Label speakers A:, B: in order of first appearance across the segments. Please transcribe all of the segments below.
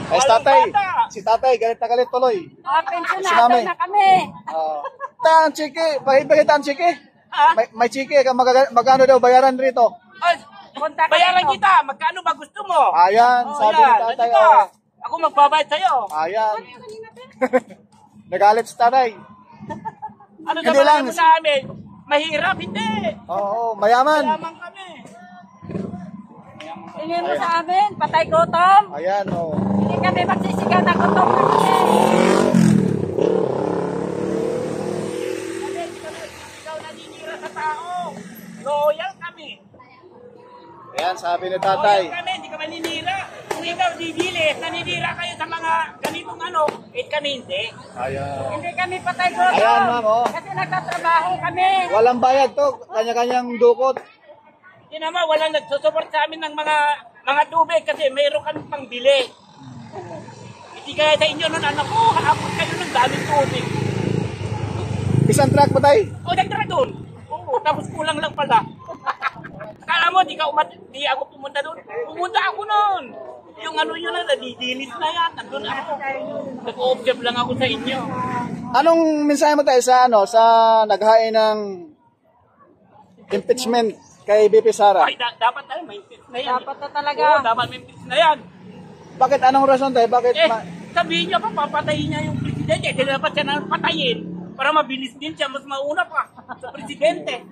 A: Ay, si tatay, galit na galit tuloy.
B: Pensionado na kami.
A: Tan, chiki, pakibigay tan, chiki. May chiki, magkano daw bayaran rito?
C: Bayaran kita, magkano ba gusto mo?
A: Ayan, sabi ni tatay.
C: Ako magbabayad sa'yo.
A: Ayan. Nagalit si tatay.
C: Ano naman mo sa amin? Mahirap, hindi.
A: Oo, mayaman.
C: Mayaman kami.
B: Tingin mo sa amin, patay gutom.
A: Ayan, o.
B: Hindi kami magsisigaw na gutom.
C: Ikaw naninira sa tao. Loyal kami.
A: Ayan, sabi ni tatay.
C: Loyal kami, hindi ka maninira. Kung ikaw didilis, naninira kayo sa mga ganitong ano, kami hindi.
A: Ayan.
B: Hindi kami patay gutom.
A: Ayan, ma'am, oh.
B: Kasi nagtatrabaho kami.
A: Walang bayad to, kanya-kanyang dukot.
C: Hindi naman, walang nagsusupport sa amin ng mga tubig kasi mayroon kami pangbili. Hindi kaya sa inyo nun, anak ko, haapot kayo ng daming tubig.
A: Isang truck ba tayo?
C: O, nagtara doon. Oo, tapos kulang lang pala. Akala mo, di ako pumunta doon. Pumunta ako noon. Yung ano yun na, nadidilis na yan. Nandun ako. Nag-observe lang ako sa inyo.
A: Anong mensahe mo tayo sa sa naghain ng impeachment kay BP Sara?
C: Ay, dapat tayo, may impeach na yan.
B: Dapat na talaga.
C: Oo, dapat may impeach na yan.
A: Bakit anong rason tayo? Bakit?
C: Sabihin niya pa, papatayin niya yung presidente. Kaya dapat siya na patayin para mabilis din siya, mas mauna pa sa presidente.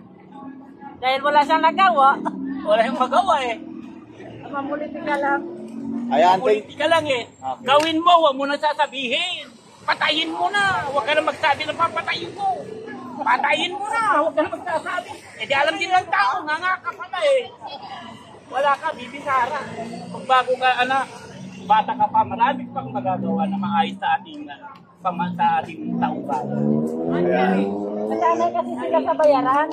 B: Dahil wala siyang nagawa.
C: Wala yung magawa eh.
B: Mamulitika lang.
A: Ayan,
C: Politika lang eh. Okay. Gawin mo, huwag mo na sasabihin. Patayin mo na. Huwag ka na magsabi na papatayin mo. Patayin mo na. Huwag ka na magsasabi. Eh di alam din ng tao, nga ka pala eh. Wala ka, BP Sara. Pag bago ka, anak, bata ka pa, marami pang magagawa na maayos sa ating tauban.
B: Masanay kasi sila sa bayaran.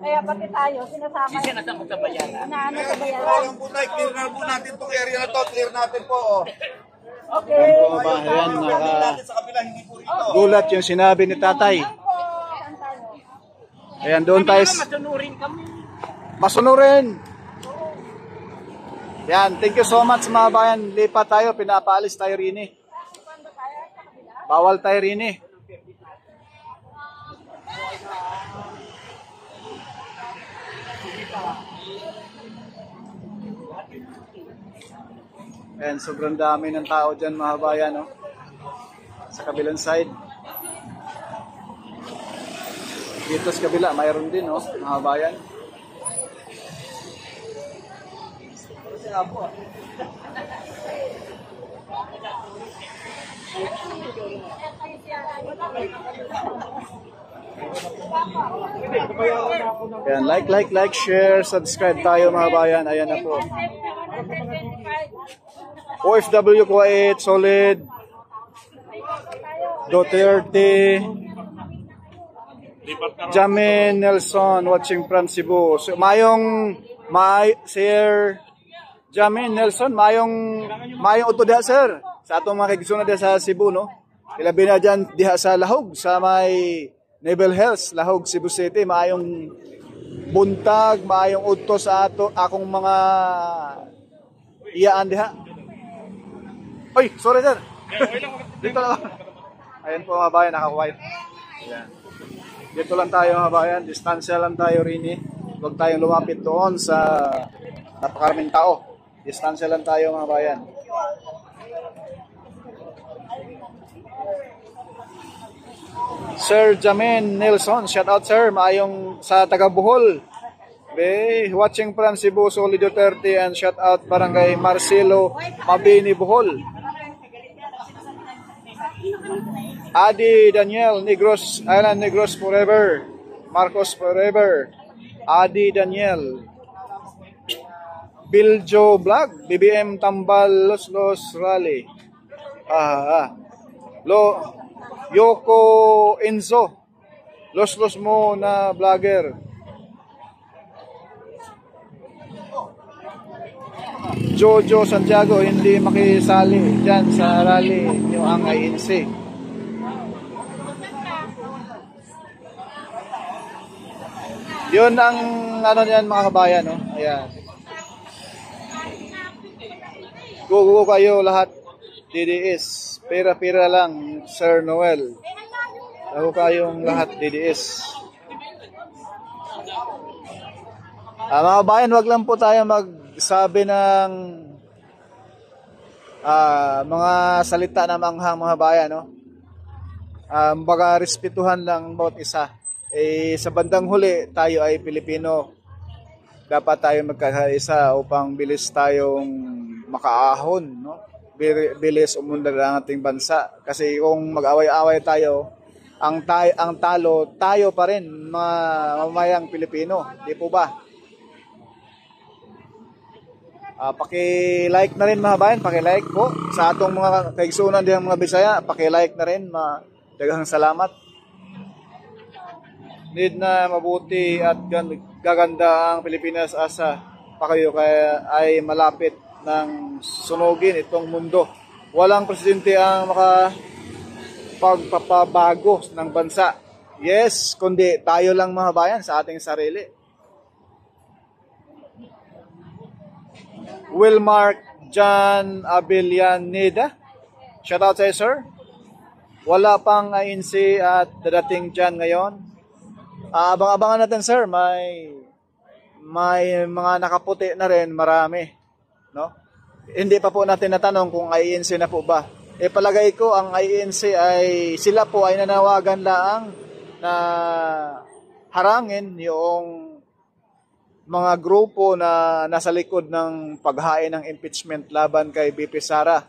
B: Kaya pati tayo, sinasama.
C: Hindi siya nasa sa bayaran.
B: Inaano sa bayaran.
D: Yung po tayo, clear na po natin itong area na to. Clear natin po. Oh.
C: Okay.
A: Ayan,
D: Natin sa kabila, hindi po rito.
A: gulat yung sinabi ni tatay. Ayan, doon tayo.
C: Masunurin kami.
A: Masunurin. Yan, thank you so much mga bayan. Lipat tayo, pinapaalis tayo rin eh. Bawal tayo rin eh. Ayan, sobrang dami ng tao dyan mga bayan, no? Sa kabilang side. Dito sa kabila, mayroon din, no? Mga bayan. Ayan, like, share, subscribe tayo mga bayan. Ayan na po. OFW Kuwait, solid. Duterte. Jamin Nelson, watching from Cebu. So, Sir Jamin Nelson, mayong uto diha sir. Sa atong mga kaigsuna diha sa Cebu, no? Ilabi na dyan diha sa Lahog, sa may Naval Health, Lahog, Cebu City. Mayong buntag, mayong uto sa akong mga iyaan diha. Oy, sorry sir. Dito lang. Ayan po mga bayan, naka-white. Ayan. Dito lang tayo mga bayan, distansya lang tayo rin eh. Huwag tayong lumapit doon sa napakaraming tao. Distansya lang tayo mga bayan. Sir Jamin Nelson, shout out sir, maayong sa taga Bohol. Watching from Cebu, Solid Duterte, and shout out Barangay Marcelo, Mabini, Bohol. Adi Daniel, Negros, Island Negros forever. Marcos forever. Adi Daniel. Biljo Vlog, BBM Tambal, Los Rally. Yoko Enzo, Los mo na vlogger. Jojo Santiago, hindi makisali dyan sa rally yung ang INC. Yun ang ano niyan mga kabayan, no? Ayan. Go kayo lahat. DDS. Pira-pira lang, Sir Noel. Ako kayong lahat DDS. Mga bayan, wag lang po tayo magsabi ng mga salita na manghang, mga bayan, no? Baga respetuhan lang bawat isa. Sa bandang huli, tayo ay Pilipino. Dapat tayo magkakaisa upang bilis tayong makaahon, no? Bilis umundar ang ating bansa. Kasi kung mag-away-away tayo, ang talo, tayo pa rin, mga mamayang Pilipino. Di po ba? Paki-like na rin, mga bayan, paki-like po. Sa atong mga kaigsunan din mga Bisaya, paki-like na rin. Daghang salamat. Need na mabuti at gaganda ang Pilipinas asa pa kayo kaya ay malapit ng sunugin itong mundo. Walang presidente ang makapagpapabago ng bansa. Yes, kundi tayo lang, mga bayan, sa ating sarili. Wilmark John Abillaneda. Shout out sa iyo, sir. Wala pang ANC at dadating dyan ngayon. Abang-abangan natin, sir. May mga nakaputi na rin, marami, no? Hindi pa po natin natanong kung ANC na po ba. Palagay ko ang ANC ay sila po ay nanawagan laang na harangin yung mga grupo na nasa likod ng paghain ng impeachment laban kay BP Sara.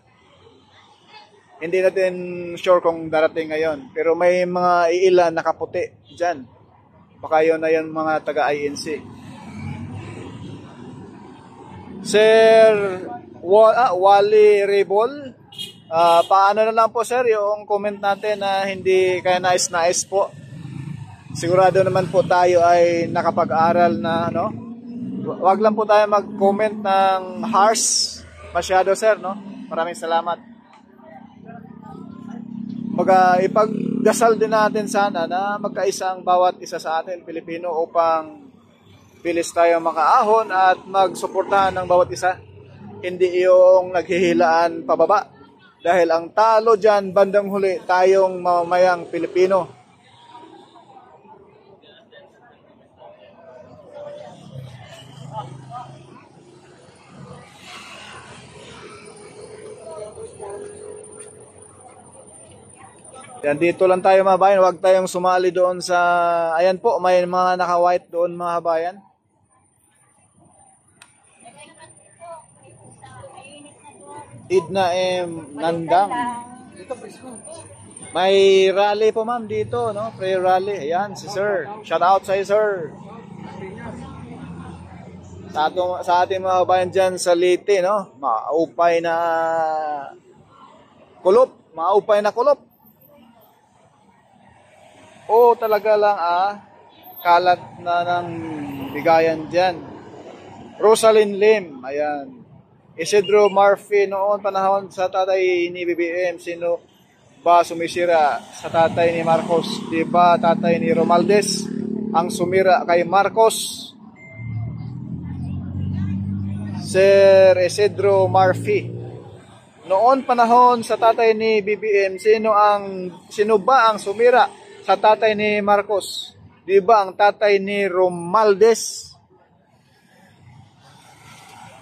A: Hindi natin sure kung darating ngayon, pero may mga iilan nakaputi dyan. Baka yun na yun mga taga-INC. Sir Wally Rebol, paano na lang po, sir, yung comment natin na hindi kaya nais-nais po. Sigurado naman po tayo ay nakapag-aral na, no? Wag lang po tayo mag-comment ng harsh masyado, sir, no? Maraming salamat. Ipagdasal din natin sana na magkaisa ang bawat isa sa atin, Pilipino, upang bilis tayo makaahon at magsuportahan ng bawat isa. Hindi yung naghihilaan pababa. Dahil ang talo dyan, bandang huli, tayong mamamayang Pilipino. Yan, dito lang tayo, mga bayan. Huwag tayong sumali doon sa... Ayan po, may mga naka-white doon, mga bayan. Idna M. Nandang. May rally po, ma'am, dito, no? Prayer rally. Ayan, si sir. Shout out sa sir. Sa ating mga bayan dyan sa Leyte, no? Maupay na kulop. Maupay na kulop. Talaga lang, kalat na ng bigayan dyan. Rosalyn Lim, ayan. Isidro Murphy, noon panahon sa tatay ni BBM, sino ba sumisira sa tatay ni Marcos? Di ba tatay ni Romualdez ang sumira kay Marcos? Sir Isidro Murphy, noon panahon sa tatay ni BBM, sino ba ang sumira sa tatay ni Marcos? Di ba ang tatay ni Romualdez?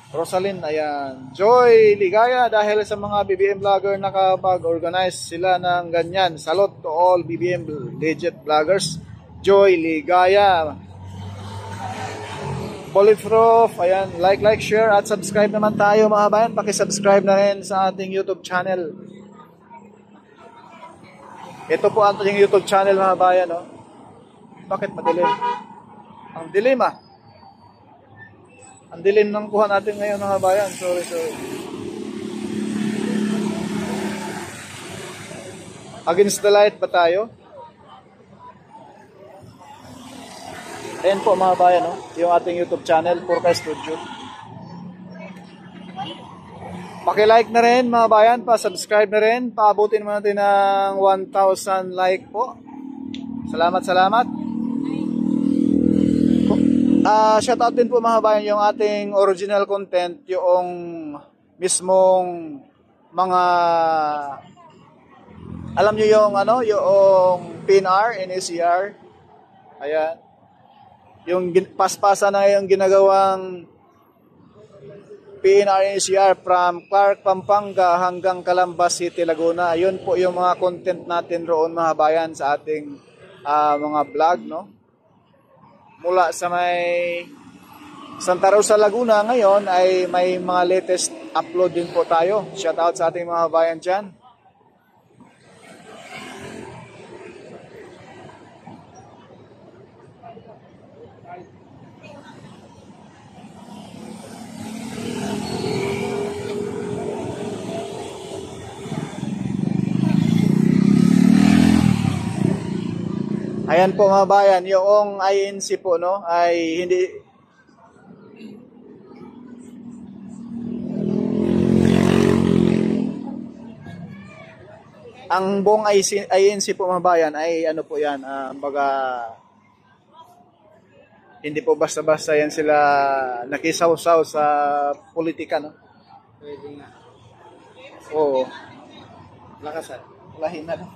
A: Rosalyn, ayan. Joy Ligaya, dahil sa mga BBM vlogger nakapag-organize sila ng ganyan. Salute to all BBM legit vloggers. Joy Ligaya. Bulletproof, ayan. Like, share, at subscribe naman tayo, mga bayan. Pakisubscribe na rin sa ating YouTube channel. Ito po ang ating YouTube channel, mga bayan, no? Bakit madilim? Ang dilim, Ang dilim ng kuha natin ngayon, mga bayan. Sorry. Against the light ba tayo? Ayan po, mga bayan, no? Yung ating YouTube channel, Purka Studio. Paki-like na rin, mga bayan, pa-subscribe na rin. Paabutin mo natin ng 1,000 like po. Salamat. Shoutout din po, mga bayan, yung ating original content, yung mismong mga alam niyo yung ano, yung PNR, NACR. Ayan. Yung paspasan na yung ginagawang PNR, NACR from Clark, Pampanga hanggang Calambas City, Laguna. Yun po yung mga content natin roon mga bayan sa ating mga vlog, no? Mula sa may Santa Rosa, Laguna ngayon ay may mga latest upload din po tayo. Shout out sa ating mga bayan dyan. Ayan po mga bayan, yung INC po no ay hindi ang buong INC po mga bayan ay ano po yan, baga hindi po basta-basta yan sila nakisaw-saw sa politika, no?
E: Pwede nga.
A: Oo.
E: Lakasan.
A: Lahin na lang.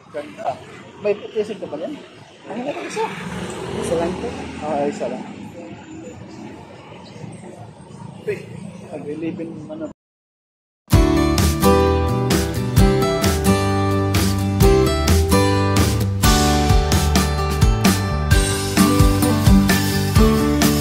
A: Ganda. May putisig ka ba yan? Ano na isa?
E: Isa lang po.
A: Isa lang. Wait, naglilibin ano.